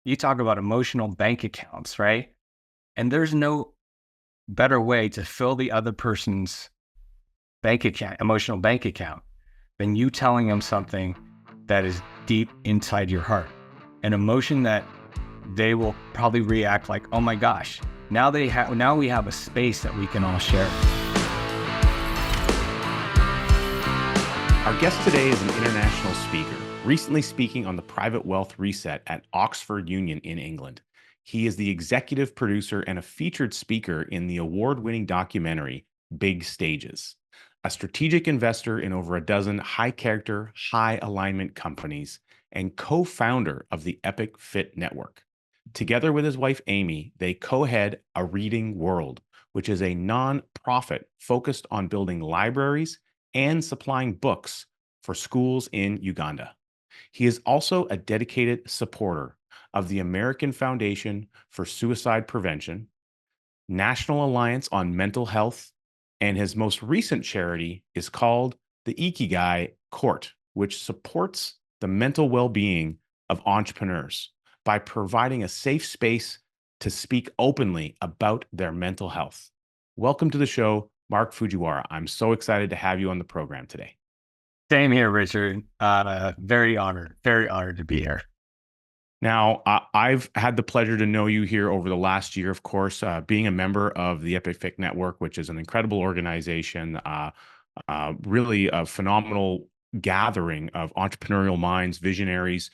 you talk about emotional bank accounts, right? And there's no better way to fill the other person's bank account, emotional bank account, than you telling them something that is deep inside your heart, an emotion that they will probably react like, oh my gosh, now we have a space that we can all share. Our guest today is an international speaker, recently speaking on the Private Wealth Reset at Oxford Union in England. He is the executive producer and a featured speaker in the award-winning documentary, Big Stages, a strategic investor in over a dozen high-character, high-alignment companies, and co-founder of the Epic Fit Network. Together with his wife, Amy, they co-head A Reading World, which is a non-profit focused on building libraries and supplying books for schools in Uganda. He is also a dedicated supporter of the American Foundation for Suicide Prevention, National Alliance on Mental Health, and his most recent charity is called the Ikigai Court, which supports the mental well-being of entrepreneurs by providing a safe space to speak openly about their mental health. Welcome to the show, Mark Fujiwara. I'm so excited to have you on the program today. Same here, Richard. Very honored to be here. Now, I've had the pleasure to know you here over the last year, of course, being a member of the Epic Fit Network, which is an incredible organization, really a phenomenal gathering of entrepreneurial minds, visionaries,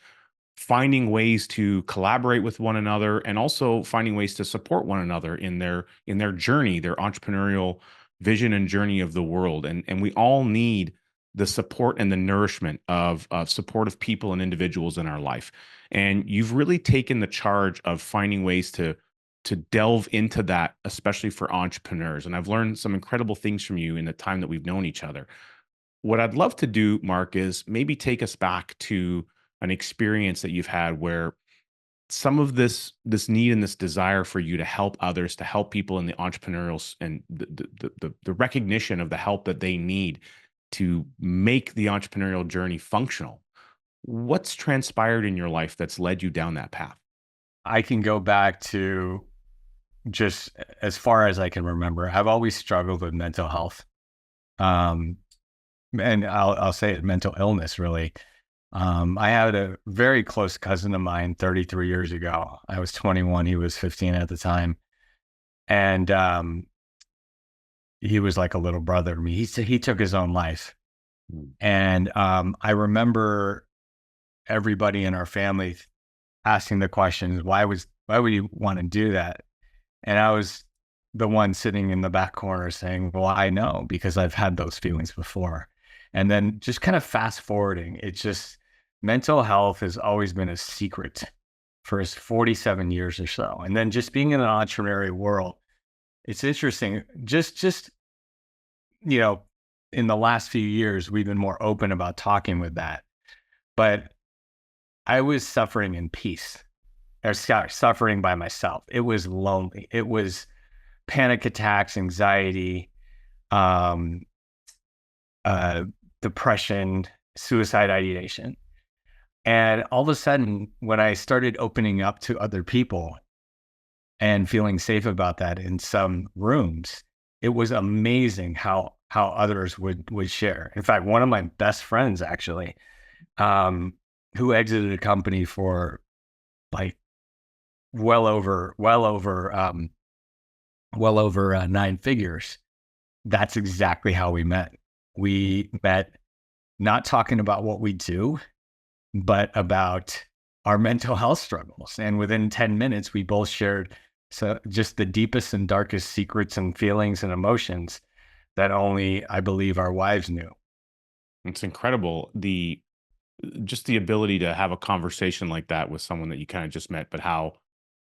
finding ways to collaborate with one another and also finding ways to support one another in their journey, their entrepreneurial vision and journey of the world. And we all need the support and the nourishment of supportive people and individuals in our life. And you've really taken the charge of finding ways to delve into that, especially for entrepreneurs. And I've learned some incredible things from you in the time that we've known each other. What I'd love to do, Mark, is maybe take us back to an experience that you've had where some of this need and this desire for you to help others, to help people in the entrepreneurial and the recognition of the help that they need to make the entrepreneurial journey functional. What's transpired in your life that's led you down that path? I can go back to just as far as I can remember. I've always struggled with mental health. And I'll say it, mental illness, really. I had a very close cousin of mine 33 years ago. I was 21. He was 15 at the time. And he was like a little brother to me. He took his own life. Mm. And I remember everybody in our family asking the questions, why would you want to do that? And I was the one sitting in the back corner saying, well, I know, because I've had those feelings before. And then just kind of fast forwarding, it's just mental health has always been a secret for 47 years or so. And then just being in an entrepreneurial world, it's interesting. Just, you know, in the last few years, we've been more open about talking with that. But I was suffering in peace, or suffering by myself. It was lonely. It was panic attacks, anxiety, depression, suicide ideation. And all of a sudden, when I started opening up to other people and feeling safe about that in some rooms, it was amazing how others would share. In fact, one of my best friends actually, who exited a company for like well over 9 figures. That's exactly how we met. We met not talking about what we do, but about our mental health struggles. And within 10 minutes, we both shared just the deepest and darkest secrets and feelings and emotions that only, I believe, our wives knew. It's incredible. Just the ability to have a conversation like that with someone that you kind of just met, but how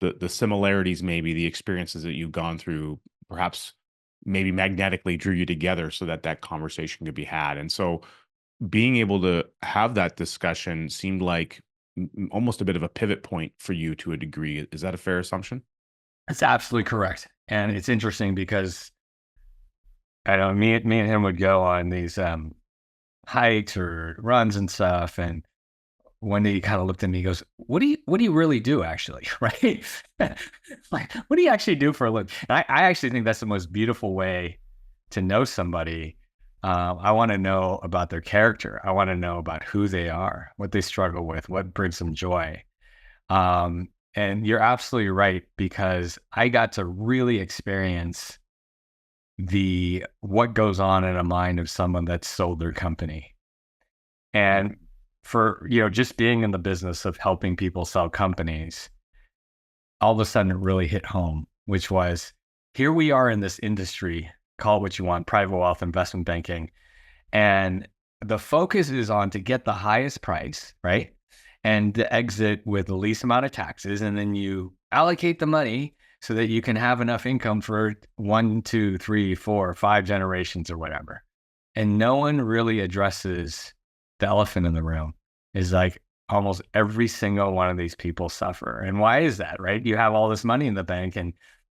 the similarities, maybe the experiences that you've gone through, perhaps maybe magnetically drew you together so that that conversation could be had. And so being able to have that discussion seemed like almost a bit of a pivot point for you to a degree. Is that a fair assumption? That's absolutely correct. And it's interesting because I know me and him would go on these hikes or runs and stuff. And one day he kind of looked at me, he goes, what do you really do actually? Right? Like, what do you actually do for a living? And I actually think that's the most beautiful way to know somebody. I want to know about their character. I want to know about who they are, what they struggle with, what brings them joy. And you're absolutely right, because I got to really experience what goes on in a mind of someone that's sold their company. And for, just being in the business of helping people sell companies, all of a sudden it really hit home, which was, here we are in this industry, call it what you want, private wealth, investment banking. And the focus is on to get the highest price, right? And to exit with the least amount of taxes. And then you allocate the money so that you can have enough income for 1, 2, 3, 4, 5 generations or whatever. And no one really addresses the elephant in the room, is like, almost every single one of these people suffer. And why is that, right? You have all this money in the bank and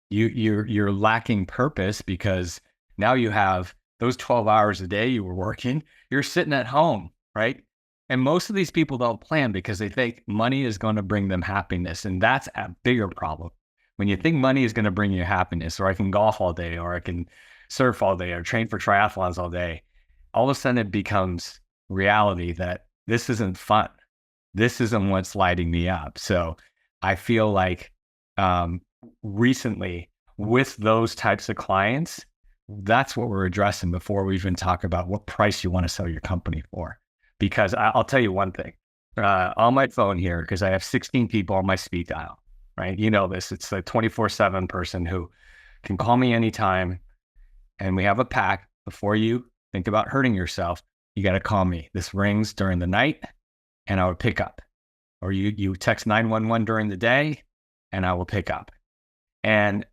you're lacking purpose, because now you have those 12 hours a day you were working, you're sitting at home, right? And most of these people don't plan because they think money is going to bring them happiness. And that's a bigger problem. When you think money is going to bring you happiness, or I can golf all day, or I can surf all day, or train for triathlons all day, all of a sudden it becomes reality that this isn't fun. This isn't what's lighting me up. So I feel like recently, with those types of clients, that's what we're addressing before we even talk about what price you want to sell your company for. Because I'll tell you one thing, on my phone here, because I have 16 people on my speed dial, right? You know this, it's a 24/7 person who can call me anytime. And we have a pact: before you think about hurting yourself, you got to call me. This rings during the night and I would pick up. Or you text 911 during the day and I will pick up. And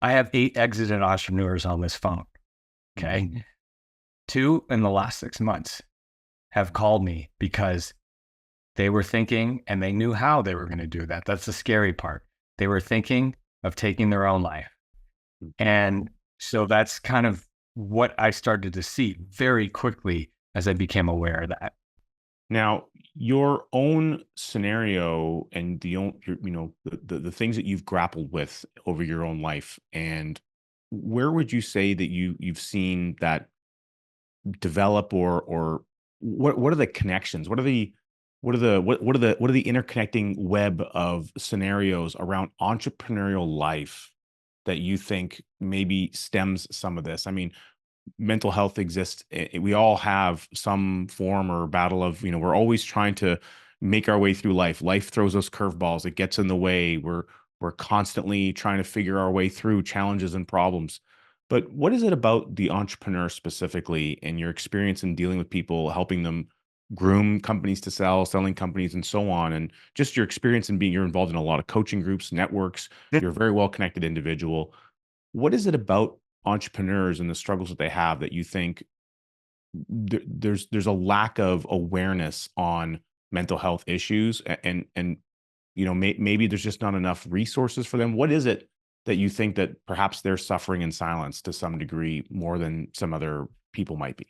I have 8 exited entrepreneurs on this phone. Okay. Mm-hmm. 2 in the last 6 months have called me because they were thinking, and they knew how they were going to do that. That's the scary part. They were thinking of taking their own life. And so that's kind of what I started to see very quickly as I became aware of that. Now, your own scenario and the things that you've grappled with over your own life, and where would you say that you've seen that develop, or what are the connections? What are the interconnecting web of scenarios around entrepreneurial life that you think maybe stems some of this? I mean, mental health exists. We all have some form or battle of, we're always trying to make our way through life. Life throws us curveballs. It gets in the way. We're constantly trying to figure our way through challenges and problems. But what is it about the entrepreneur specifically, and your experience in dealing with people, helping them groom companies to sell, selling companies, and so on, and just your experience in you're involved in a lot of coaching groups, networks, you're a very well connected individual. What is it about entrepreneurs and the struggles that they have that you think there's a lack of awareness on mental health issues, and maybe there's just not enough resources for them? What is it that you think that perhaps they're suffering in silence to some degree more than some other people might be?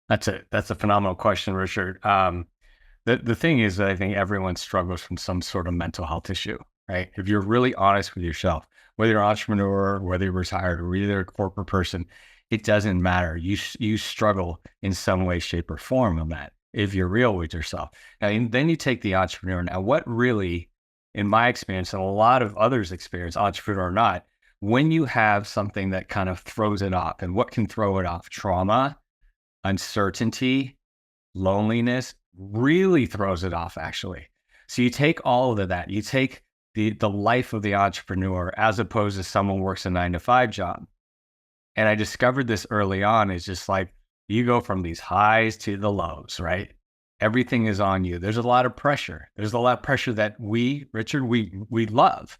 That's a phenomenal question, Richard. The thing is that I think everyone struggles from some sort of mental health issue, right? If you're really honest with yourself, whether you're an entrepreneur, whether you're retired, or whether you're a corporate person, it doesn't matter. You struggle in some way, shape, or form on that, if you're real with yourself. And then you take the entrepreneur. Now, what really, in my experience, and a lot of others' experience, entrepreneur or not, when you have something that kind of throws it off, and what can throw it off? Trauma, uncertainty, loneliness really throws it off, actually. So you take all of that, you take the life of the entrepreneur as opposed to someone who works a 9-to-5 job. And I discovered this early on, is just like, you go from these highs to the lows, right? Everything is on you. There's a lot of pressure. There's a lot of pressure that Richard, we love.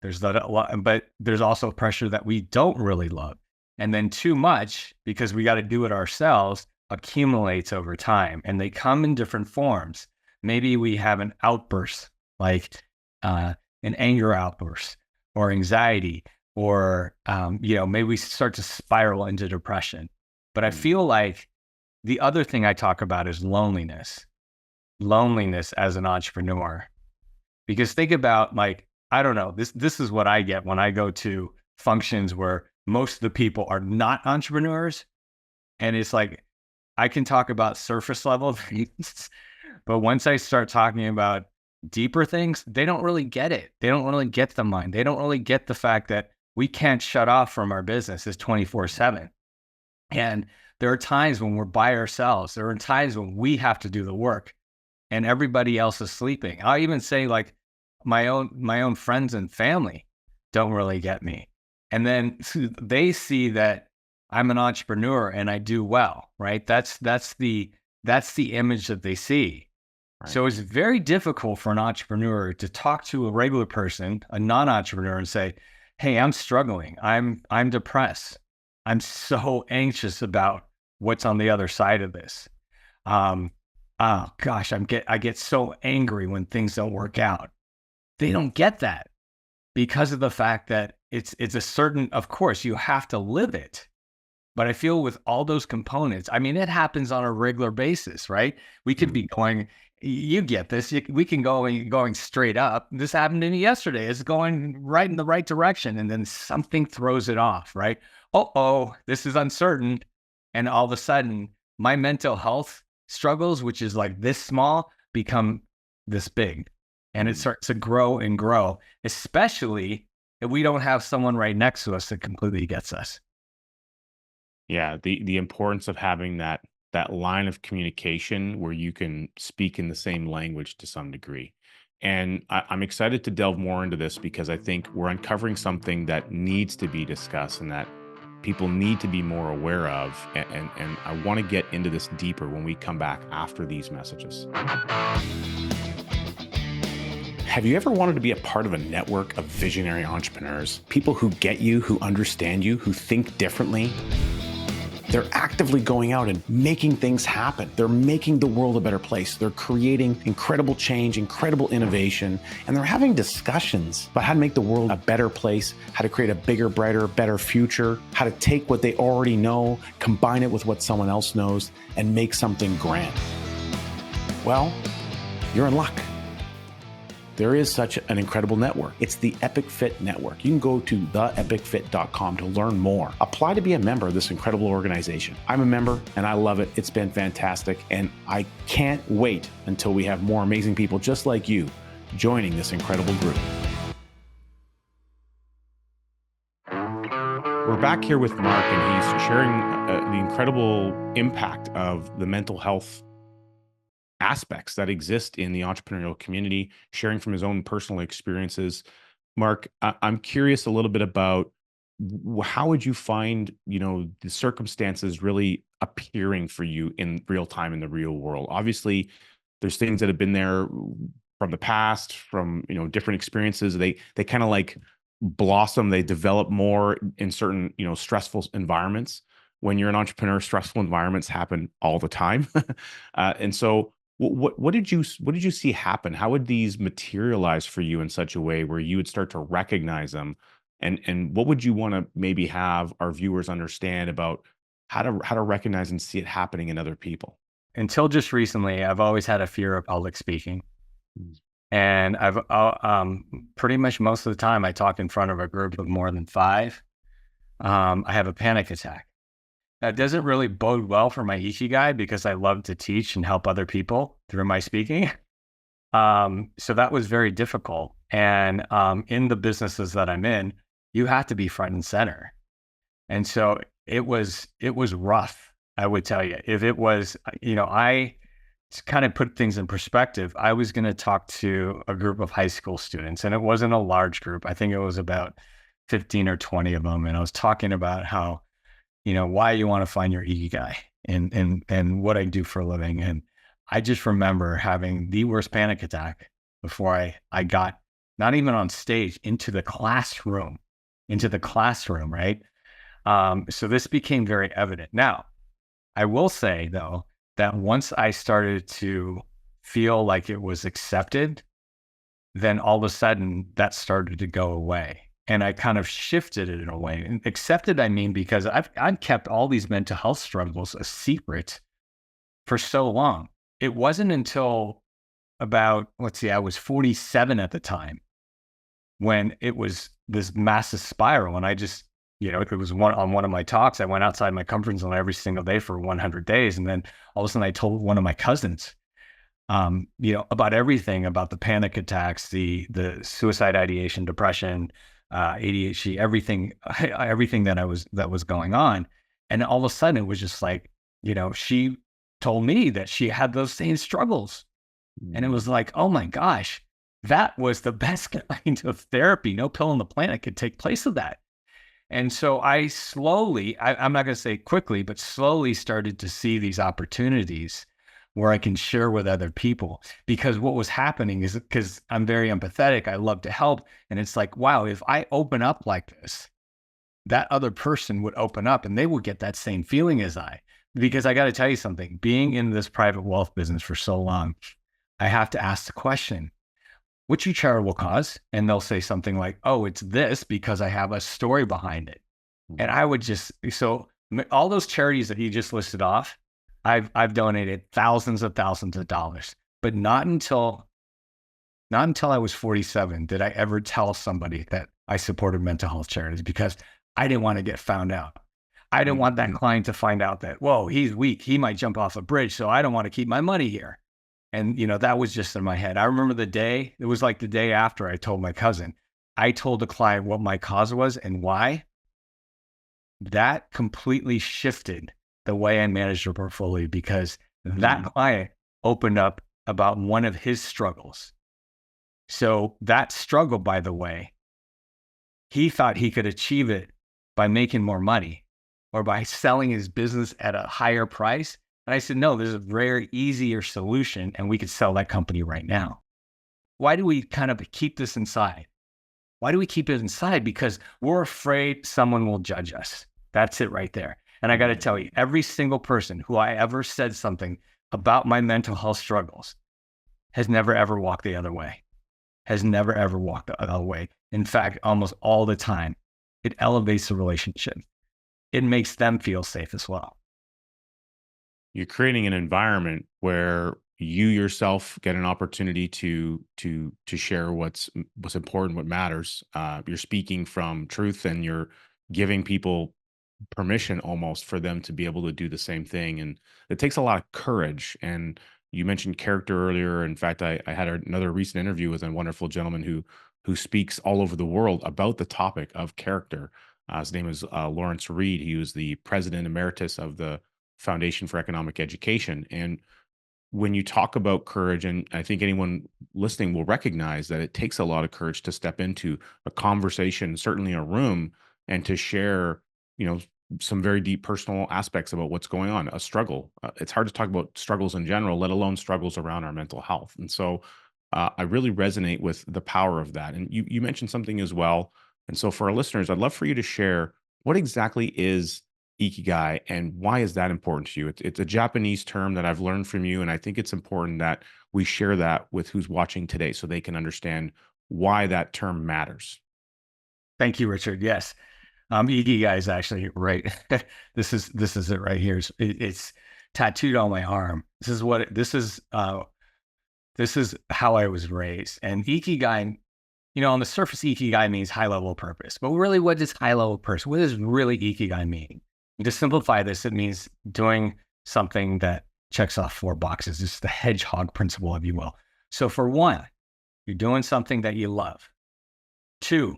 There's that a lot, but there's also pressure that we don't really love. And then too much, because we got to do it ourselves, accumulates over time, and they come in different forms. Maybe we have an outburst, like an anger outburst, or anxiety, or maybe we start to spiral into depression. But I feel like the other thing I talk about is loneliness. loneliness as an entrepreneur. Because think about, like, I don't know, this is what I get when I go to functions where most of the people are not entrepreneurs. And it's like, I can talk about surface level things, but once I start talking about deeper things, they don't really get it. They don't really get the mind. They don't really get the fact that we can't shut off from our business. It's 24/7. And there are times when we're by ourselves. There are times when we have to do the work and everybody else is sleeping. I even say, like, my own friends and family don't really get me. And then they see that I'm an entrepreneur and I do well, right? That's the image that they see. Right. So it's very difficult for an entrepreneur to talk to a regular person, a non-entrepreneur, and say, "Hey, I'm struggling. I'm depressed. I'm so anxious about what's on the other side of this. Um, oh gosh, I get so angry when things don't work out." They don't get that because of the fact that it's a certain. Of course, you have to live it. But I feel with all those components, I mean, it happens on a regular basis, right? We could be going, you get this, we can go going straight up. This happened to me yesterday. It's going right in the right direction. And then something throws it off, right? Oh, this is uncertain. And all of a sudden, my mental health struggles, which is like this small, become this big. And it starts to grow and grow, especially if we don't have someone right next to us that completely gets us. Yeah, the importance of having that line of communication where you can speak in the same language to some degree. And I'm excited to delve more into this because I think we're uncovering something that needs to be discussed and that people need to be more aware of. And I want to get into this deeper when we come back after these messages. Have you ever wanted to be a part of a network of visionary entrepreneurs? People who get you, who understand you, who think differently? They're actively going out and making things happen. They're making the world a better place. They're creating incredible change, incredible innovation, and they're having discussions about how to make the world a better place, how to create a bigger, brighter, better future, how to take what they already know, combine it with what someone else knows, and make something grand. Well, you're in luck. There is such an incredible network. It's the Epic Fit Network. You can go to theepicfit.com to learn more. Apply to be a member of this incredible organization. I'm a member and I love it. It's been fantastic. And I can't wait until we have more amazing people just like you joining this incredible group. We're back here with Mark and he's sharing the incredible impact of the mental health aspects that exist in the entrepreneurial community, sharing from his own personal experiences. Mark, I'm curious a little bit about how would you find, the circumstances really appearing for you in real time in the real world? Obviously, there's things that have been there from the past, from different experiences. They kind of like blossom, they develop more in certain stressful environments. When you're an entrepreneur, stressful environments happen all the time, and so what did you see happen? How would these materialize for you in such a way where you would start to recognize them? And what would you want to maybe have our viewers understand about how to recognize and see it happening in other people? Until just recently, I've always had a fear of public speaking. Mm. And I've pretty much most of the time I talk in front of a group of more than five. I have a panic attack. That doesn't really bode well for my ikigai because I love to teach and help other people through my speaking. So that was very difficult. And in the businesses that I'm in, you have to be front and center. And so it was rough, I would tell you. If it was, I to kind of put things in perspective, I was going to talk to a group of high school students, and it wasn't a large group. I think it was about 15 or 20 of them. And I was talking about how, why you want to find your ikigai and what I do for a living. And I just remember having the worst panic attack before I got not even on stage into the classroom, right? So this became very evident. Now, I will say though, that once I started to feel like it was accepted, then all of a sudden that started to go away. And I kind of shifted it in a way. And accepted, I mean, because I've kept all these mental health struggles a secret for so long. It wasn't until about, let's see, I was 47 at the time when it was this massive spiral. And I just, it was one of my talks. I went outside my comfort zone every single day for 100 days. And then all of a sudden I told one of my cousins, about everything, about the panic attacks, the suicide ideation, depression, ADHD, everything that was going on. And all of a sudden it was just like, she told me that she had those same struggles. And it was like, oh my gosh, that was the best kind of therapy. No pill on the planet could take place of that. And so I slowly, I'm not going to say quickly, but slowly started to see these opportunities where I can share with other people. Because what was happening is, because I'm very empathetic, I love to help. And it's like, wow, if I open up like this, that other person would open up and they would get that same feeling as I. Because I got to tell you something, being in this private wealth business for so long, I have to ask the question, what's your charitable cause? And they'll say something like, oh, it's this because I have a story behind it. And I would so all those charities that he just listed off, I've donated thousands of dollars, but not until I was 47 did I ever tell somebody that I supported mental health charities, because I didn't want to get found out. I didn't want that client to find out that, whoa, he's weak. He might jump off a bridge. So I don't want to keep my money here. And, that was just in my head. I remember it was like the day after I told my cousin, I told the client what my cause was and why. That completely shifted the way I managed her portfolio, because that client opened up about one of his struggles. So that struggle, by the way, he thought he could achieve it by making more money or by selling his business at a higher price. And I said, no, there's a very easier solution, and we could sell that company right now. Why do we kind of keep this inside? Why do we keep it inside? Because we're afraid someone will judge us. That's it right there. And I got to tell you, every single person who I ever said something about my mental health struggles has never, ever walked the other way, has never, ever walked the other way. In fact, almost all the time, it elevates the relationship. It makes them feel safe as well. You're creating an environment where you yourself get an opportunity to share what's important, what matters. You're speaking from truth, and you're giving people permission almost for them to be able to do the same thing. And it takes a lot of courage. And you mentioned character earlier. In fact, I had another recent interview with a wonderful gentleman who speaks all over the world about the topic of character. His name is Lawrence Reed. He was the president emeritus of the Foundation for Economic Education. And when you talk about courage, and I think anyone listening will recognize that it takes a lot of courage to step into a conversation, certainly a room, and to share, some very deep personal aspects about what's going on, a struggle. It's hard to talk about struggles in general, let alone struggles around our mental health. And so I really resonate with the power of that. And you mentioned something as well. And so for our listeners, I'd love for you to share, what exactly is Ikigai, and why is that important to you? It's a Japanese term that I've learned from you, and I think it's important that we share that with who's watching today so they can understand why that term matters. Thank you, Richard. Yes. Ikigai is actually right. This is it right here. It's tattooed on my arm. This is how I was raised. And Ikigai, on the surface, Ikigai means high level purpose. But really, what does high level purpose? What does really Ikigai mean? And to simplify this, it means doing something that checks off 4 boxes. It's the hedgehog principle, if you will. So for 1, you're doing something that you love. 2,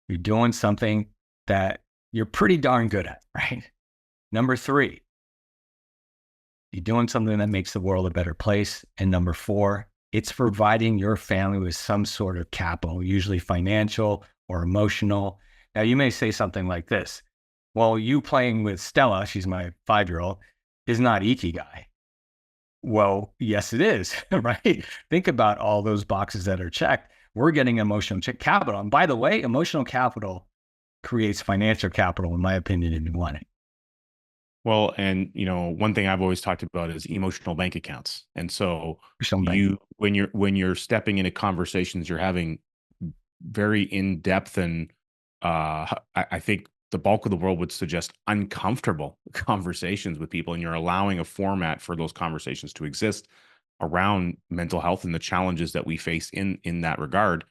you're doing something that you're pretty darn good at, right? Number 3, you're doing something that makes the world a better place. And number 4, it's providing your family with some sort of capital, usually financial or emotional. Now, you may say something like this: well, you playing with Stella, she's my 5-year-old, is not Ikigai. Well, yes, it is, right? Think about all those boxes that are checked. We're getting emotional capital. And by the way, emotional capital creates financial capital, in my opinion, if you want it. Well, and one thing I've always talked about is emotional bank accounts. And so when you're stepping into conversations, you're having very in-depth and I think the bulk of the world would suggest uncomfortable conversations with people, and you're allowing a format for those conversations to exist. around mental health and the challenges that we face in that regard,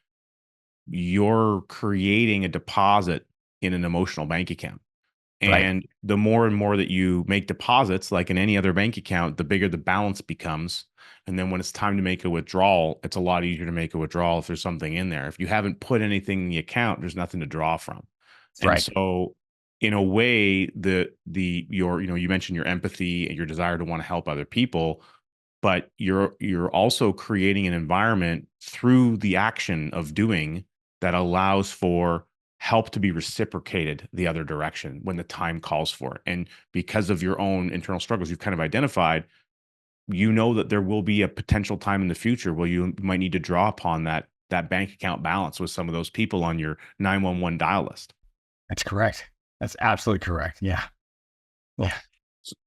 you're creating a deposit in an emotional bank account. Right. And the more and more that you make deposits, like in any other bank account, the bigger the balance becomes. And then when it's time to make a withdrawal, it's a lot easier to make a withdrawal if there's something in there. If you haven't put anything in the account, there's nothing to draw from. And Right. so in a way, your, you mentioned your empathy and your desire to want to help other people, but you're also creating an environment through the action of doing that allows for help to be reciprocated the other direction when the time calls for it. And because of your own internal struggles you've kind of identified, you know that there will be a potential time in the future where you might need to draw upon that bank account balance with some of those people on your 911 dial list. That's correct. That's absolutely correct. Yeah. Yeah.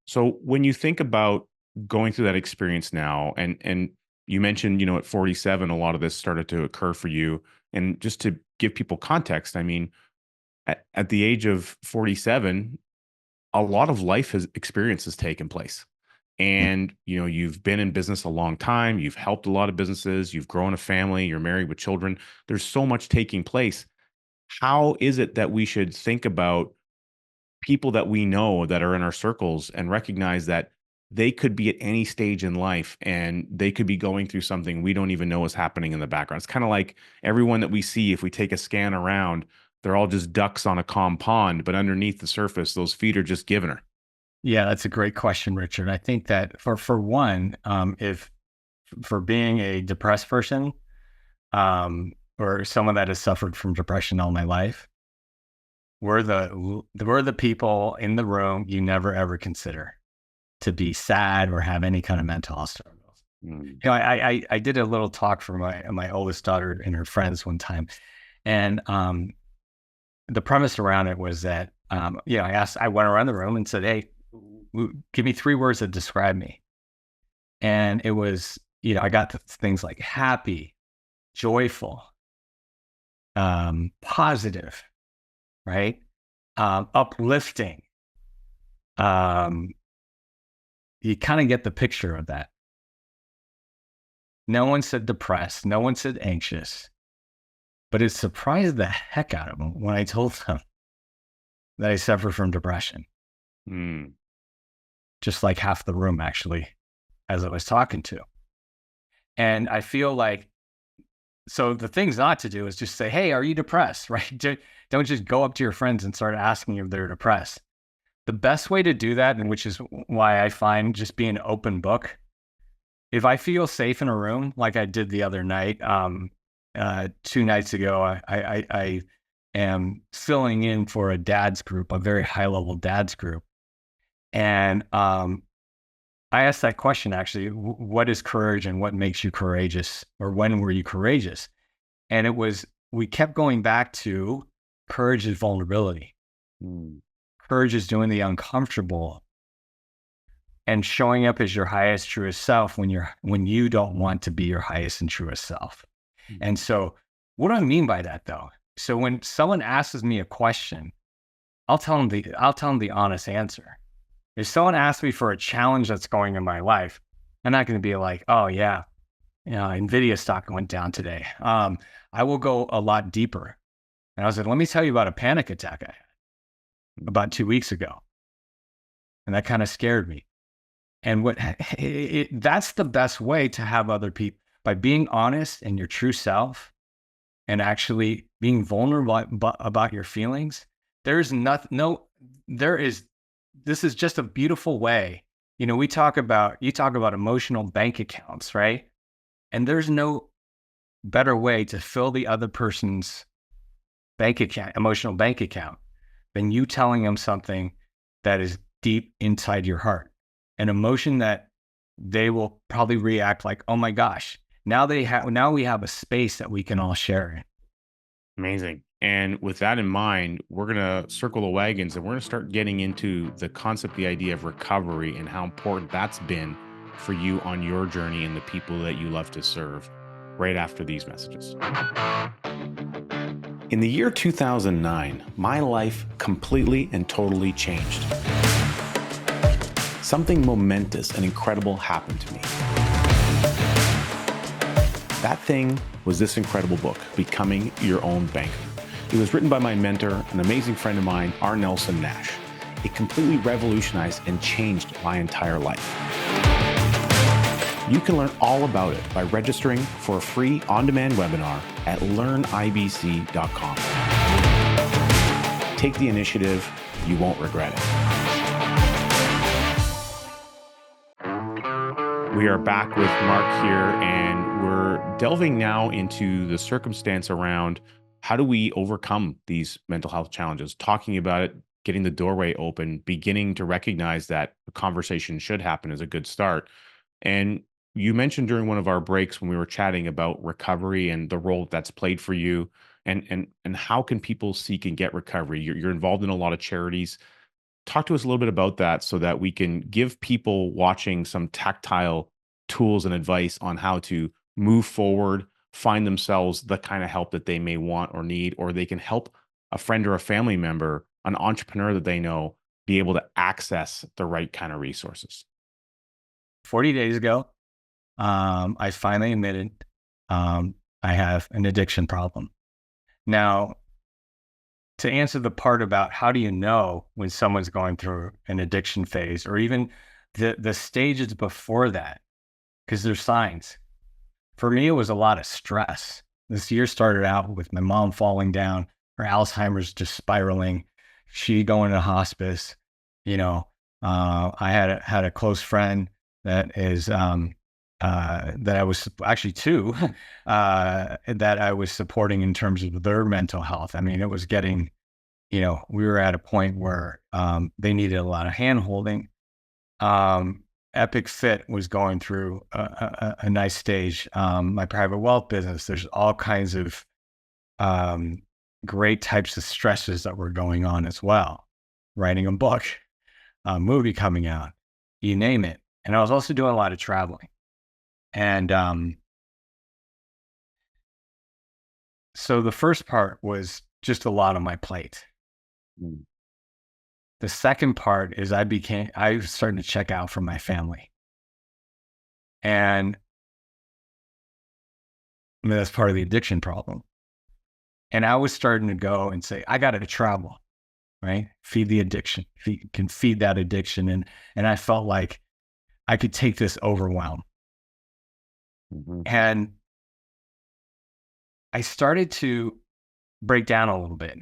So when you think about going through that experience now, and you mentioned, at 47, a lot of this started to occur for you. And just to give people context, I mean, at the age of 47, a lot of experience has taken place. Mm. And, you've been in business a long time, you've helped a lot of businesses, you've grown a family, you're married with children. There's so much taking place. How is it that we should think about people that we know that are in our circles and recognize that they could be at any stage in life and they could be going through something we don't even know is happening in the background? It's kind of like everyone that we see, if we take a scan around, they're all just ducks on a calm pond, but underneath the surface, those feet are just giving her. Yeah, that's a great question, Richard. I think that for one, if for being a depressed person, or someone that has suffered from depression all my life, we're the people in the room you never ever consider to be sad or have any kind of mental health struggles. Mm. I did a little talk for my oldest daughter and her friends one time, and the premise around it was that I went around the room and said, "Hey, give me 3 words that describe me," and it was I got things like happy, joyful, positive, right, uplifting. Um, you kind of get the picture of that. No one said depressed. No one said anxious. But it surprised the heck out of them when I told them that I suffer from depression. Mm. Just like half the room, actually, as I was talking to. And I feel like, so the things not to do is just say, "Hey, are you depressed?" Right? Don't just go up to your friends and start asking if they're depressed. The best way to do that, and which is why I find just being an open book, if I feel safe in a room, like I did the other night, 2 nights ago, I am filling in for a dad's group, a very high level dad's group. And I asked that question actually, what is courage and what makes you courageous? Or when were you courageous? And we kept going back to courage is vulnerability. Mm. Courage is doing the uncomfortable and showing up as your highest, truest self when you don't want to be your highest and truest self. And so what do I mean by that though? So when someone asks me a question, I'll tell them the honest answer. If someone asks me for a challenge that's going in my life, I'm not going to be like, "Oh yeah, Nvidia stock went down today." I will go a lot deeper. And I was like, "Let me tell you about a panic attack I had about 2 weeks ago." And that kind of scared me. And that's the best way to have other people, by being honest and your true self and actually being vulnerable about your feelings. There's nothing, no, there is, this is just a beautiful way. You talk about emotional bank accounts, right? And there's no better way to fill the other person's emotional bank account, than you telling them something that is deep inside your heart, an emotion that they will probably react like, "Oh my gosh, now we have a space that we can all share in." Amazing. And with that in mind, we're going to circle the wagons and we're going to start getting into the concept, the idea of recovery and how important that's been for you on your journey and the people that you love to serve right after these messages. In the year 2009, my life completely and totally changed. Something momentous and incredible happened to me. That thing was this incredible book, Becoming Your Own Banker. It was written by my mentor, an amazing friend of mine, R. Nelson Nash. It completely revolutionized and changed my entire life. You can learn all about it by registering for a free on-demand webinar at learnibc.com. Take the initiative, you won't regret it. We are back with Mark here, and we're delving now into the circumstance around how do we overcome these mental health challenges, talking about it, getting the doorway open, beginning to recognize that a conversation should happen is a good start. And you mentioned during one of our breaks when we were chatting about recovery and the role that's played for you, and how can people seek and get recovery. You're involved in a lot of charities. Talk to us a little bit about that so that we can give people watching some tactile tools and advice on how to move forward, find themselves the kind of help that they may want or need, or they can help a friend or a family member, an entrepreneur that they know, be able to access the right kind of resources. 40 days ago, I finally admitted I have an addiction problem. Now, to answer the part about how do you know when someone's going through an addiction phase, or even the stages before that, because there's signs. For me, it was a lot of stress. This year started out with my mom falling down, her Alzheimer's just spiraling, she going to hospice. I had a close friend that is that I was actually two that I was supporting in terms of their mental health. I mean, it was getting, we were at a point where they needed a lot of hand holding. Epic Fit was going through a nice stage. My private wealth business, there's all kinds of great types of stresses that were going on as well. Writing a book, a movie coming out, you name it. And I was also doing a lot of traveling. And so the first part was just a lot on my plate. Mm. The second part is I was starting to check out from my family. And I mean, that's part of the addiction problem. And I was starting to go and say, I got to travel, right? Feed the addiction, can feed that addiction. And I felt like I could take this overwhelm. Mm-hmm. And I started to break down a little bit,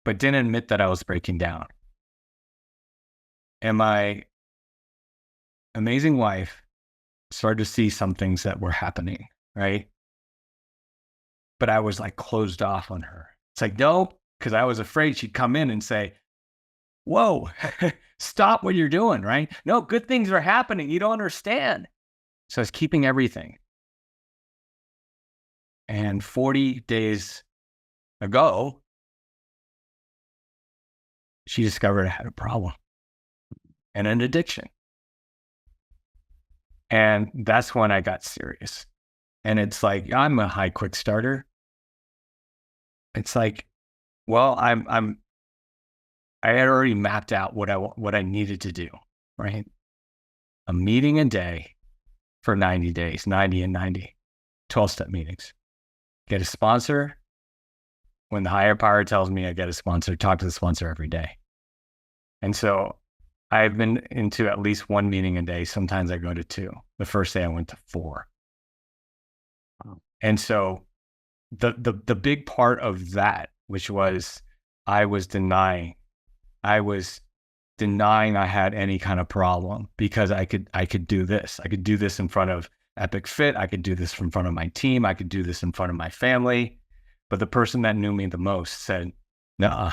but didn't admit that I was breaking down. And my amazing wife started to see some things that were happening, right? But I was like closed off on her. It's like, no, because I was afraid she'd come in and say, whoa, stop what you're doing, right? No, good things are happening. You don't understand. So I was keeping everything. And 40 days ago, she discovered I had a problem and an addiction. And that's when I got serious. And it's like, I'm a high quick starter. It's like, well, I had already mapped out what I needed to do, right? A meeting a day for 90 days, 90 and 90, 12-step meetings. Get a sponsor. When the higher power tells me I get a sponsor, talk to the sponsor every day. And so I've been into at least one meeting a day. Sometimes I go to two. The first day I went to 4. Wow. And so the big part of that, which was I was denying I had any kind of problem, because I could do this. I could do this in front of Epic Fit. I could do this in front of my team. I could do this in front of my family. But the person that knew me the most said, "Nuh-uh.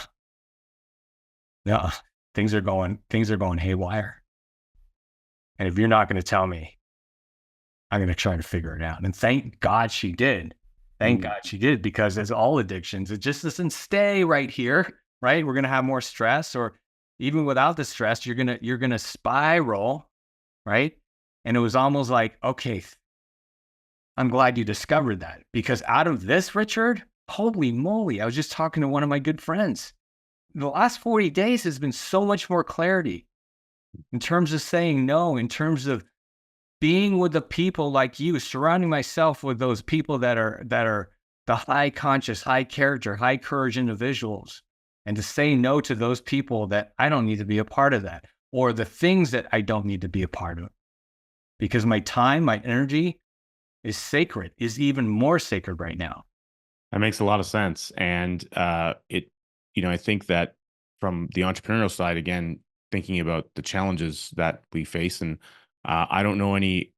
Nuh-uh. Things are going haywire. And if you're not going to tell me, I'm going to try to figure it out." And thank God she did. Thank God she did, because as all addictions, it just doesn't stay right here, right? We're going to have more stress, or even without the stress, you're going to spiral, right? And it was almost like, okay, I'm glad you discovered that, because out of this, Richard, holy moly, I was just talking to one of my good friends. The last 40 days has been so much more clarity in terms of saying no, in terms of being with the people like you, surrounding myself with those people that are the high conscious, high character, high courage individuals, and to say no to those people that I don't need to be a part of that, or the things that I don't need to be a part of, because my time, my energy is sacred, is even more sacred right now. That makes a lot of sense. And I think that from the entrepreneurial side, again, thinking about the challenges that we face, and I don't know any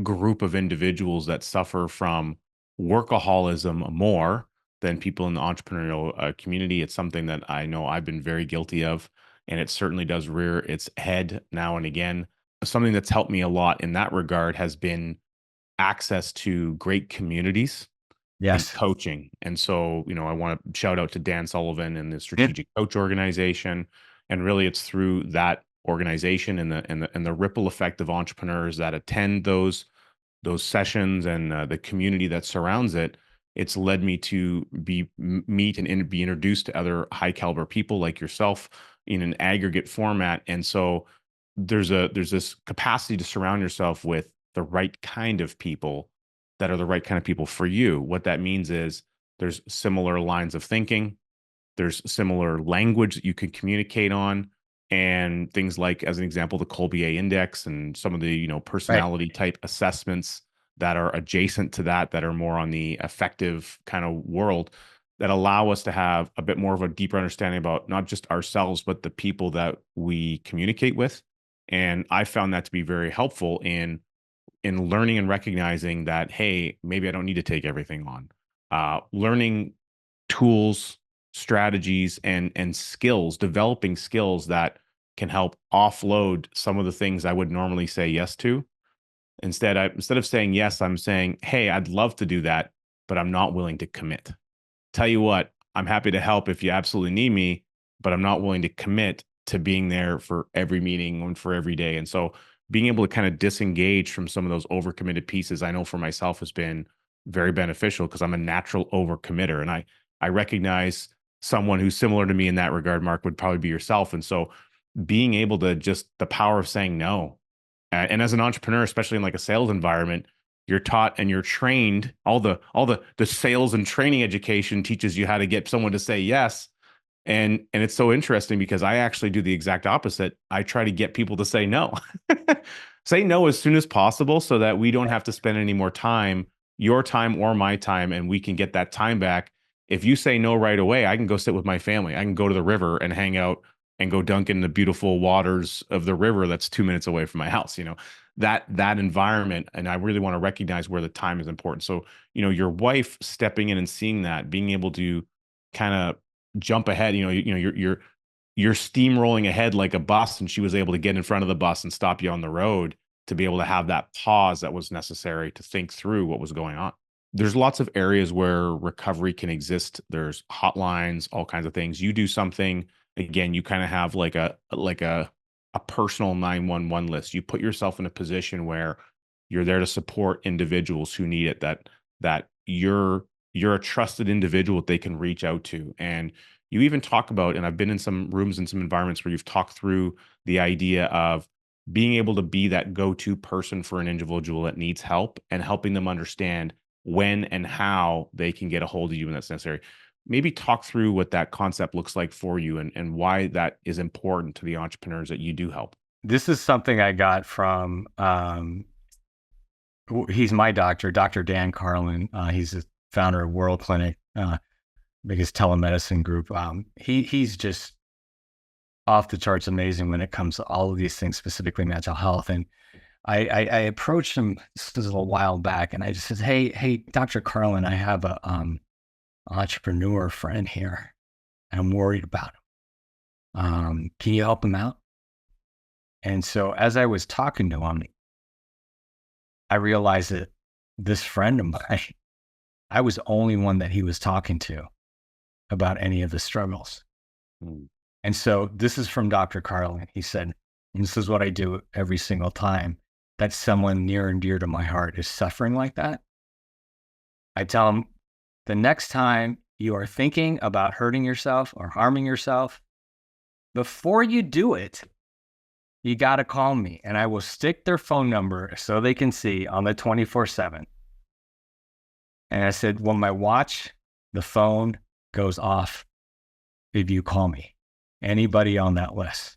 group of individuals that suffer from workaholism more than people in the entrepreneurial community. It's something that I know I've been very guilty of, and it certainly does rear its head now and again. Something that's helped me a lot in that regard has been access to great communities and Yes. coaching. And so, I want to shout out to Dan Sullivan and the It, Strategic Coach organization. And really it's through that organization and the ripple effect of entrepreneurs that attend those sessions and the community that surrounds it. It's led me to meet and be introduced to other high caliber people like yourself in an aggregate format. And so there's this capacity to surround yourself with the right kind of people that are the right kind of people for you. What that means is there's similar lines of thinking, there's similar language that you can communicate on, and things like, as an example, the Colbier Index and some of the right. personality type assessments that are adjacent to that, that are more on the affective kind of world, that allow us to have a bit more of a deeper understanding about not just ourselves but the people that we communicate with. And I found that to be very helpful in learning and recognizing that, hey, maybe I don't need to take everything on. Learning tools, strategies, and skills, developing skills that can help offload some of the things I would normally say yes to. Instead of saying yes, I'm saying, hey, I'd love to do that, but I'm not willing to commit. Tell you what, I'm happy to help if you absolutely need me, but I'm not willing to commit to being there for every meeting and for every day. And so being able to kind of disengage from some of those overcommitted pieces, I know for myself has been very beneficial because I'm a natural overcommitter. And I recognize someone who's similar to me in that regard, Mark, would probably be yourself. And so being able to just the power of saying no. And as an entrepreneur, especially in like a sales environment, you're taught and you're trained. All the sales and training education teaches you how to get someone to say yes. And it's so interesting because I actually do the exact opposite. I try to get people to say no. Say no as soon as possible so that we don't have to spend any more time, your time or my time, and we can get that time back. If you say no right away, I can go sit with my family. I can go to the river and hang out and go dunk in the beautiful waters of the river that's 2 minutes away from my house. That environment, and I really want to recognize where the time is important. So, your wife stepping in and seeing that, being able to kind of jump ahead. You're steamrolling ahead like a bus, and she was able to get in front of the bus and stop you on the road to be able to have that pause that was necessary to think through what was going on. There's lots of areas where recovery can exist. There's hotlines, all kinds of things. You do something, again, you kind of have like a personal 911 list. You put yourself in a position where you're there to support individuals who need it, that you're a trusted individual that they can reach out to. And you even talk about, and I've been in some rooms and some environments where you've talked through the idea of being able to be that go-to person for an individual that needs help and helping them understand when and how they can get a hold of you when that's necessary. Maybe talk through what that concept looks like for you, and why that is important to the entrepreneurs that you do help. This is something I got from, he's my doctor, Dr. Dan Carlin. He's the founder of World Clinic, biggest telemedicine group. He's just off the charts amazing when it comes to all of these things, specifically mental health. And I approached him, this was a while back, and I just said, hey, Dr. Carlin, I have a entrepreneur friend here, and I'm worried about him. Can you help him out? And so as I was talking to him, I realized that this friend of mine, I was the only one that he was talking to about any of the struggles. Mm. And so this is from Dr. Carlin. He said, and this is what I do every single time that someone near and dear to my heart is suffering like that. I tell them, the next time you are thinking about hurting yourself or harming yourself, before you do it, You got to call me. And I will stick their phone number so they can see on the 24/7. And I said, when my watch, the phone goes off if you call me, anybody on that list.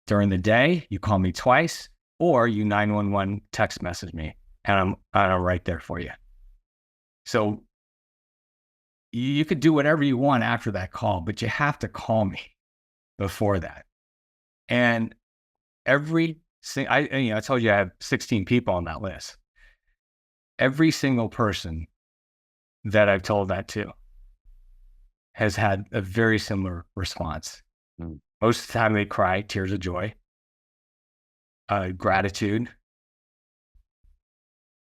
During the day, you call me twice, or you 911 text message me, and I'm right there for you. So you could do whatever you want after that call, but you have to call me before that. And I told you I have 16 people on that list. Every single person that I've told that to has had a very similar response. Mm. Most of the time they cry, tears of joy, gratitude.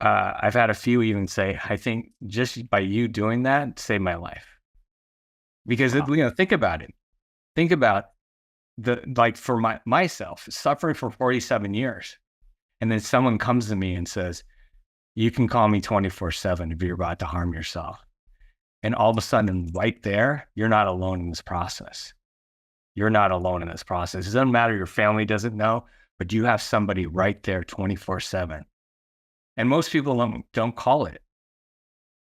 I've had a few even say, I think just by you doing that saved my life. Because Wow. think about it. Think about for myself, suffering for 47 years. And then someone comes to me and says, you can call me 24/7 if you're about to harm yourself. And all of a sudden, right there, you're not alone in this process. You're not alone in this process. It doesn't matter, your family doesn't know, but you have somebody right there 24/7. And most people don't call it.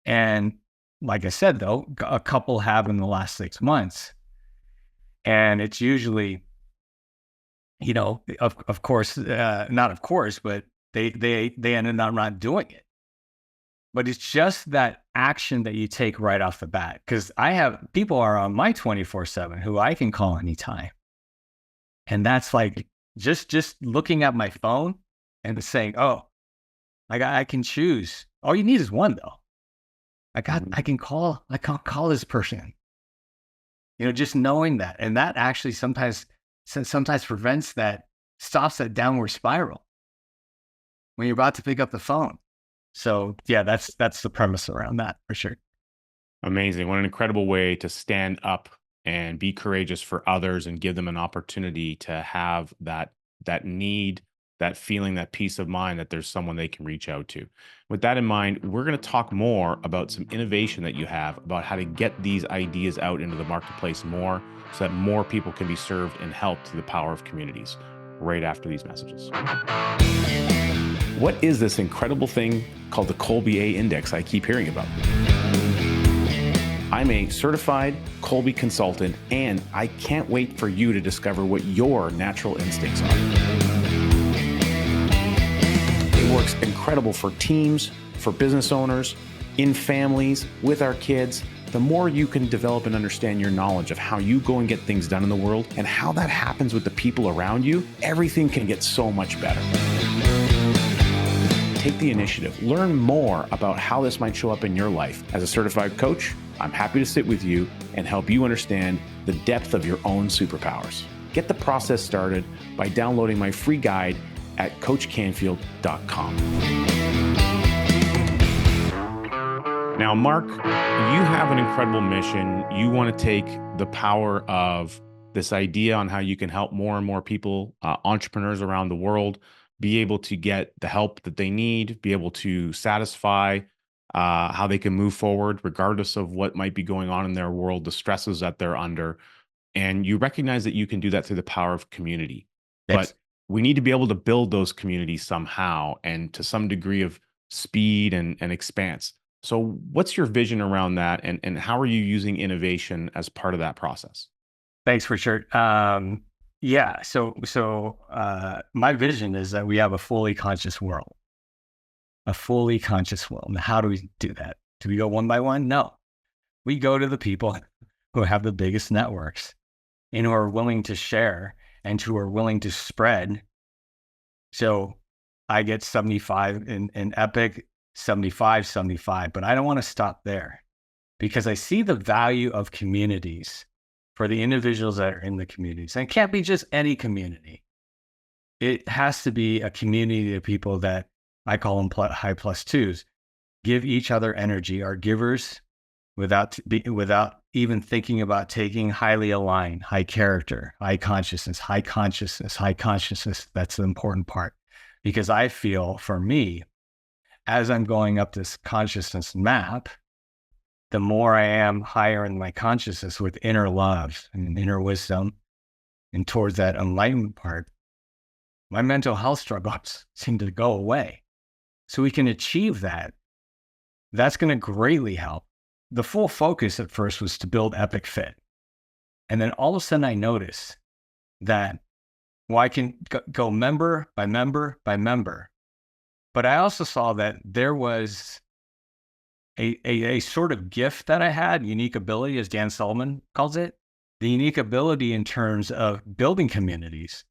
And like I said, though, a couple have in the last 6 months. And it's usually, of course, not of course, but they ended up not doing it. But it's just that action that you take right off the bat. Because people are on my 24/7 who I can call anytime. And that's like just looking at my phone and saying, oh, I can choose. All you need is one, though. I can call this person. Just knowing that. And that actually sometimes prevents stops that downward spiral when you're about to pick up the phone. So yeah, that's the premise around that for sure. Amazing. What an incredible way to stand up and be courageous for others and give them an opportunity to have that need, that feeling, that peace of mind that there's someone they can reach out to. With that in mind, we're going to talk more about some innovation that you have about how to get these ideas out into the marketplace more so that more people can be served and helped through the power of communities right after these messages. What is this incredible thing called the Kolbe A Index I keep hearing about? I'm a certified Kolbe consultant, and I can't wait for you to discover what your natural instincts are. It works incredible for teams, for business owners, in families, with our kids. The more you can develop and understand your knowledge of how you go and get things done in the world and how that happens with the people around you, everything can get so much better. Take the initiative. Learn more about how this might show up in your life. As a certified coach, I'm happy to sit with you and help you understand the depth of your own superpowers. Get the process started by downloading my free guide at coachcanfield.com. Now, Mark, you have an incredible mission. You want to take the power of this idea on how you can help more and more people, entrepreneurs around the world, be able to get the help that they need, be able to satisfy how they can move forward, regardless of what might be going on in their world, the stresses that they're under. And you recognize that you can do that through the power of community. Yes. But we need to be able to build those communities somehow and to some degree of speed and expanse. So what's your vision around that? And how are you using innovation as part of that process? Thanks for sure. Yeah. So my vision is that we have a fully conscious world. A fully conscious world. And how do we do that? Do we go one by one? No. We go to the people who have the biggest networks and who are willing to share and who are willing to spread. So I get 75 in Epic, 75, but I don't want to stop there because I see the value of communities for the individuals that are in the communities. And it can't be just any community. It has to be a community of people that I call them high plus twos, give each other energy, are givers without even thinking about taking, highly aligned, high character, high consciousness, high consciousness, high consciousness. That's the important part. Because I feel for me, as I'm going up this consciousness map, the more I am higher in my consciousness with inner love and inner wisdom and towards that enlightenment part, my mental health struggles seem to go away. So we can achieve that. That's going to greatly help. The full focus at first was to build Epic Fit. And then all of a sudden I noticed that, well, I can go member by member by member. But I also saw that there was a sort of gift that I had, unique ability, as Dan Sullivan calls it, the unique ability in terms of building communities.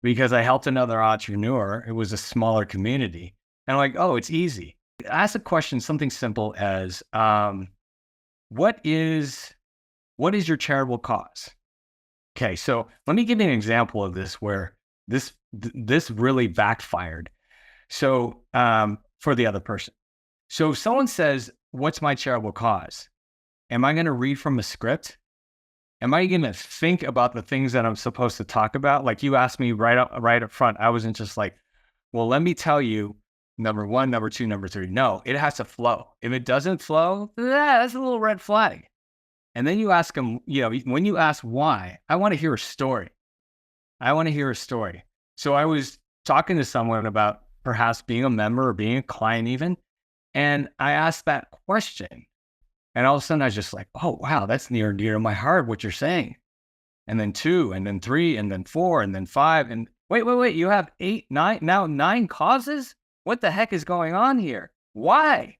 Because I helped another entrepreneur, it was a smaller community. And I'm like, oh, it's easy. Ask a question, something simple as, what is your charitable cause? Okay, so let me give you an example of this where this really backfired. So for the other person. So if someone says, what's my charitable cause? Am I going to read from a script? Am I going to think about the things that I'm supposed to talk about? Like you asked me right up front, I wasn't just like, well, let me tell you number one, number two, number three. No, it has to flow. If it doesn't flow, that's a little red flag. And then you ask them, when you ask why, I want to hear a story. I want to hear a story. So I was talking to someone about perhaps being a member or being a client even. And I asked that question. And all of a sudden I was just like, oh, wow, that's near and dear to my heart, what you're saying. And then 2, and then 3, and then 4, and then 5. And wait, you have 8, 9, now 9 causes? What the heck is going on here? Why?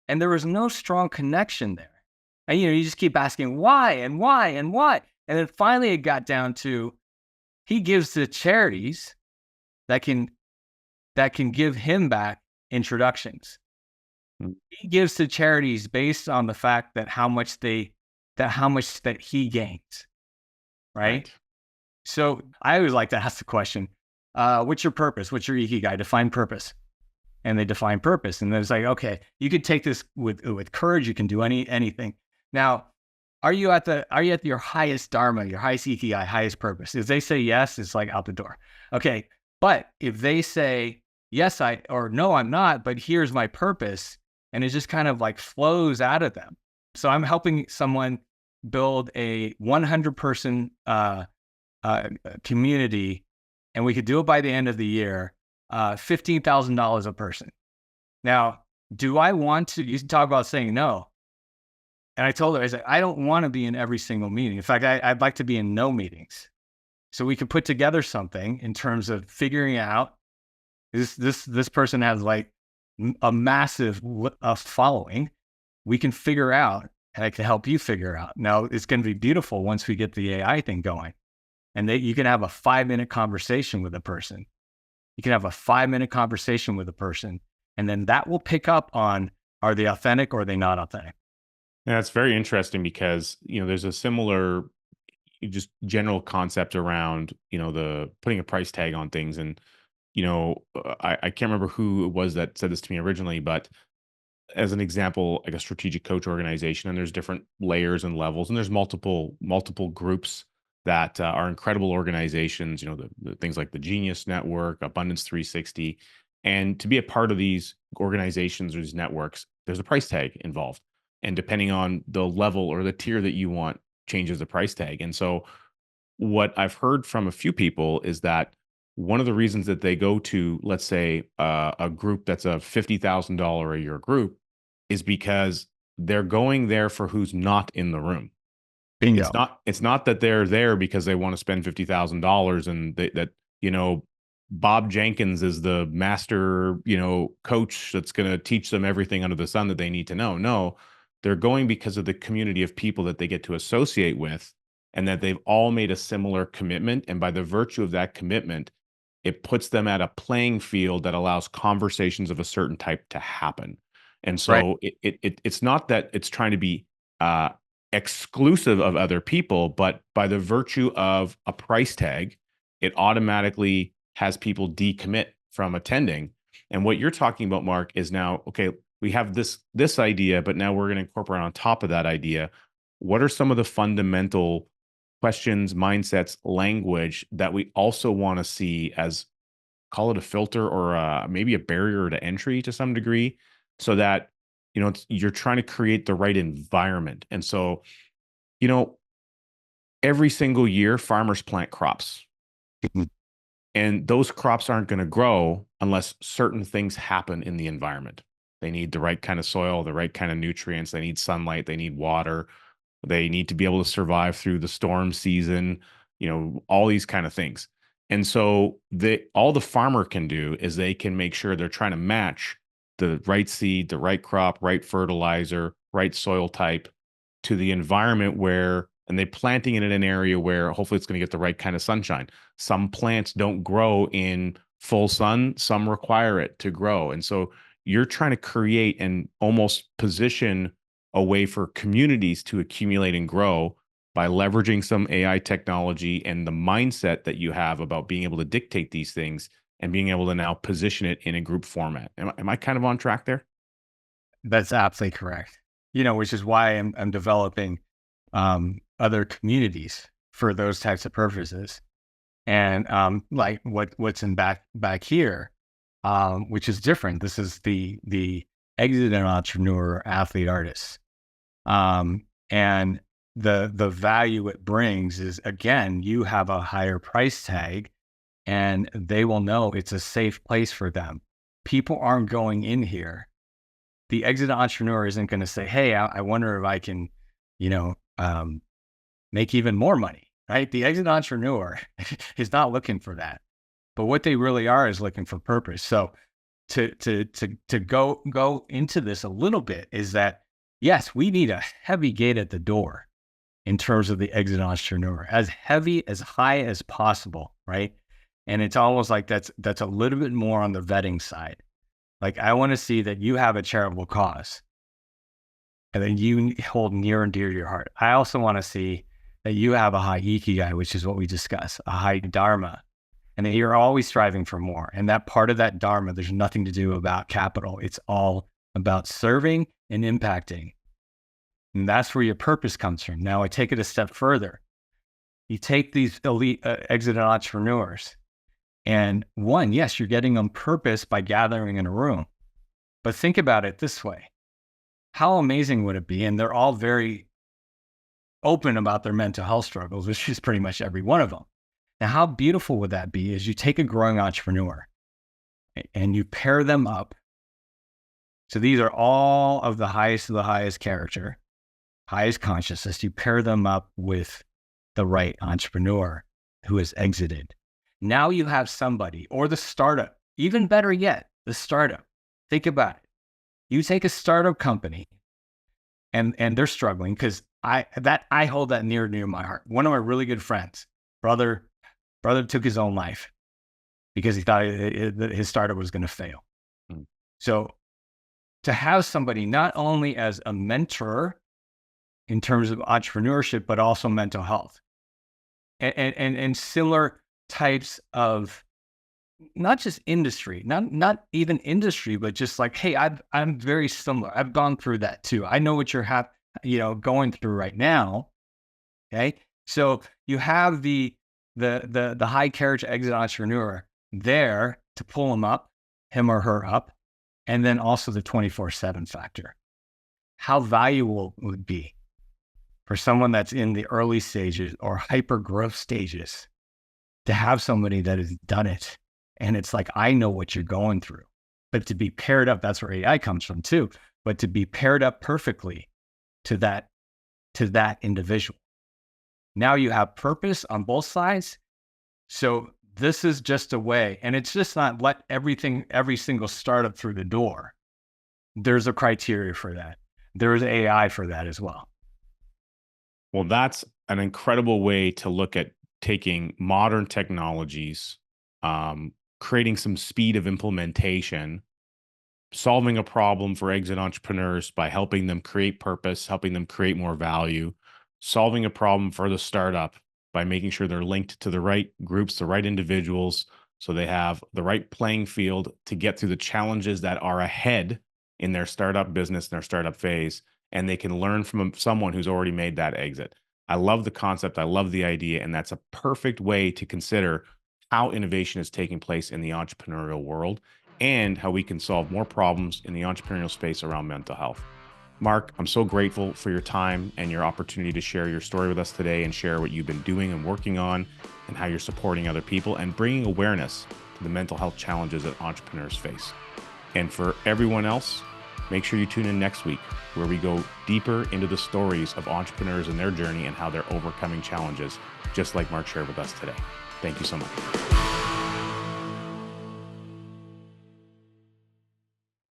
And there was no strong connection there. And, you just keep asking why and why and why. And then finally it got down to, he gives to charities that can give him back introductions. He gives to charities based on the fact that how much that he gains. Right? So I always like to ask the question, what's your purpose? What's your ikigai? Define purpose. And they define purpose. And then it's like, okay, you could take this with courage. You can do anything. Now, are you at your highest dharma, your highest ikigai, highest purpose? If they say yes, it's like out the door. Okay. But if they say, yes, or no, I'm not, but here's my purpose, and it just kind of like flows out of them. So I'm helping someone build a 100-person community, and we could do it by the end of the year, $15,000 a person. Now, do I want to, you talk about saying no. And I told her, I said, I don't want to be in every single meeting. In fact, I'd like to be in no meetings. So we could put together something in terms of figuring out, this person has like a massive following. We can figure out, and I can help you figure out. Now, it's going to be beautiful once we get the AI thing going. And you can have a 5-minute conversation with a person. You can have a 5-minute conversation with a person, and then that will pick up on, are they authentic or are they not authentic? Yeah, it's very interesting because, there's a similar just general concept around, the putting a price tag on things. And, I can't remember who it was that said this to me originally, but as an example, like a strategic coach organization, and there's different layers and levels, and there's multiple groups that are incredible organizations, the things like the Genius Network, Abundance 360. And to be a part of these organizations or these networks, there's a price tag involved. And depending on the level or the tier that you want, changes the price tag. And so what I've heard from a few people is that one of the reasons that they go to, let's say, a group that's a $50,000 a year group is because they're going there for who's not in the room. Bingo. It's not that they're there because they want to spend $50,000 and Bob Jenkins is the master, coach that's going to teach them everything under the sun that they need to know. No, they're going because of the community of people that they get to associate with, and that they've all made a similar commitment. And by the virtue of that commitment, it puts them at a playing field that allows conversations of a certain type to happen. And Right. so it's not that it's trying to be exclusive of other people, but by the virtue of a price tag, it automatically has people decommit from attending. And what you're talking about, Mark, is now, okay, we have this idea, but now we're going to incorporate on top of that idea, what are some of the fundamental questions, mindsets, language that we also want to see as, call it a filter or maybe a barrier to entry to some degree, so that you're trying to create the right environment. And so, every single year farmers plant crops. Mhm. And those crops aren't going to grow unless certain things happen in the environment. They need the right kind of soil, the right kind of nutrients, they need sunlight, they need water, they need to be able to survive through the storm season, all these kind of things. And so all the farmer can do is they can make sure they're trying to match the right seed, the right crop, right fertilizer, right soil type to the environment and they planting it in an area where hopefully it's going to get the right kind of sunshine. Some plants don't grow in full sun, some require it to grow. And so you're trying to create and almost position a way for communities to accumulate and grow by leveraging some AI technology and the mindset that you have about being able to dictate these things and being able to now position it in a group format. Am I kind of on track there? That's absolutely correct. Which is why I'm developing other communities for those types of purposes. And like what's in back here, which is different. This is the exit entrepreneur, athlete, artist, and the value it brings is, again, you have a higher price tag, and they will know it's a safe place for them. People aren't going in here. The exit entrepreneur isn't going to say, "Hey, I wonder if I can, you know, make even more money." Right? The exit entrepreneur is not looking for that, but what they really are is looking for purpose. So to go into this a little bit is that, yes, we need a heavy gate at the door in terms of the exit entrepreneur, as heavy, as high as possible, right? And it's almost like that's a little bit more on the vetting side. Like, I want to see that you have a charitable cause and that you hold near and dear to your heart. I also want to see that you have a high ikigai, which is what we discuss, a high dharma, and that you're always striving for more. And that part of that dharma, there's nothing to do about capital. It's all about serving and impacting. And that's where your purpose comes from. Now, I take it a step further. You take these elite exit entrepreneurs, and one, yes, you're getting them purpose by gathering in a room. But think about it this way. How amazing would it be? And they're all very open about their mental health struggles, which is pretty much every one of them. Now, how beautiful would that be is you take a growing entrepreneur and you pair them up. So these are all of the highest character, highest consciousness. You pair them up with the right entrepreneur who has exited. Now you have somebody, or the startup, even better yet, the startup. Think about it. You take a startup company and they're struggling, because I hold that near to my heart. One of my really good friends, brother took his own life because he thought his startup was going to fail. Mm. So to have somebody not only as a mentor in terms of entrepreneurship, but also mental health and similar types of, not just industry, not even industry, but just like, hey, I'm very similar. I've gone through that too. I know what you're going through right now. Okay. So you have the high character exit entrepreneur there to pull him or her up, and then also the 24/7 factor. How valuable it would be for someone that's in the early stages or hyper growth stages to have somebody that has done it. And it's like, I know what you're going through. But to be paired up, that's where AI comes from too, but to be paired up perfectly to that individual. Now you have purpose on both sides. So this is just a way, and it's just not let every single startup through the door. There's a criteria for that. There's AI for that as well. Well, that's an incredible way to look at taking modern technologies, creating some speed of implementation, solving a problem for exit entrepreneurs by helping them create purpose, helping them create more value, solving a problem for the startup by making sure they're linked to the right groups, the right individuals, so they have the right playing field to get through the challenges that are ahead in their startup business, their startup phase, and they can learn from someone who's already made that exit. I love the concept. I love the idea. And that's a perfect way to consider how innovation is taking place in the entrepreneurial world and how we can solve more problems in the entrepreneurial space around mental health. Mark, I'm so grateful for your time and your opportunity to share your story with us today and share what you've been doing and working on and how you're supporting other people and bringing awareness to the mental health challenges that entrepreneurs face. And for everyone else, make sure you tune in next week where we go deeper into the stories of entrepreneurs and their journey and how they're overcoming challenges, just like Mark shared with us today. Thank you so much.